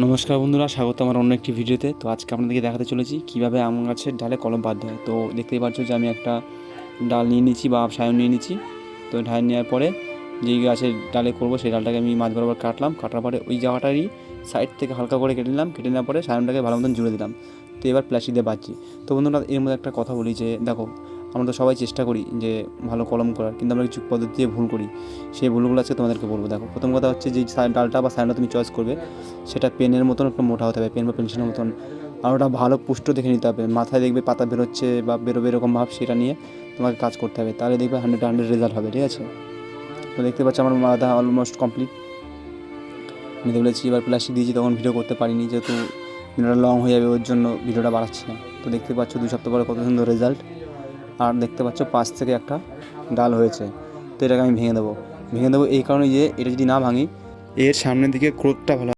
নমস্কার বন্ধুরা, স্বাগত আমার অন্য একটি ভিডিওতে। তো আজকে আপনাদেরকে দেখাতে চলেছি কীভাবে আম গাছের ডালে কলম বাঁধতে হয়। তো দেখতেই পাচ্ছ যে আমি একটা ডাল নিয়ে নিচ্ছি বা সায়ন নিয়ে নিচ্ছি। তো ঢাল নেওয়ার পরে যেই গাছের ডালে করবো সেই ডালটাকে আমি মাঝ বরাবর কাটার পরে ওই জায়গাটারই সাইড থেকে হালকা করে কেটে নিলাম। কেটে নেওয়ার পরে সায়নটাকে ভালো মতন জুড়ে দিলাম। তো এবার প্লাস্টিক দিয়ে বাঁধছি। তো বন্ধুরা, এর মধ্যে একটা কথা বলি যে দেখো, আমরা তো সবাই চেষ্টা করি যে ভালো কলম করার, কিন্তু আমরা কিছু পদ্ধতি দিয়ে ভুল করি। সেই ভুলগুলো আজকে তোমাদেরকে বলবো। দেখো, প্রথম কথা হচ্ছে যে ডালটা বা সায়নটা তুমি চয়েস করবে সেটা পেনের মতন একটু মোটা হতে হবে, পেন বা পেন্সিলের মতন। আর ওটা ভালো পুষ্ট দেখে নিতে হবে। মাথায় দেখবে পাতা বেরোচ্ছে বা বেরোবে এরকম ভাব, সেটা নিয়ে তোমাকে কাজ করতে হবে। তাহলে দেখবে 100 রেজাল্ট হবে। ঠিক আছে? তো দেখতে পাচ্ছ আমার মাথা অলমোস্ট কমপ্লিট। আমি বলেছি এবার প্লাস্টিক দিয়েছি, তখন ভিডিও করতে পারিনি যেহেতু ভিডিওটা লং হয়ে যাবে, ওর জন্য ভিডিওটা বাড়াচ্ছি না। তো দেখতে পাচ্ছ 2 সপ্তাহ পরে কত সুন্দর রেজাল্ট। আর দেখতে পাচ্ছ পাশ থেকে একটা ডাল হয়েছে। তো এটাকে আমি ভেঙে দেবো এই কারণে যে এটা যদি না ভাঙি, এর সামনের দিকে গ্রোথটা ভালো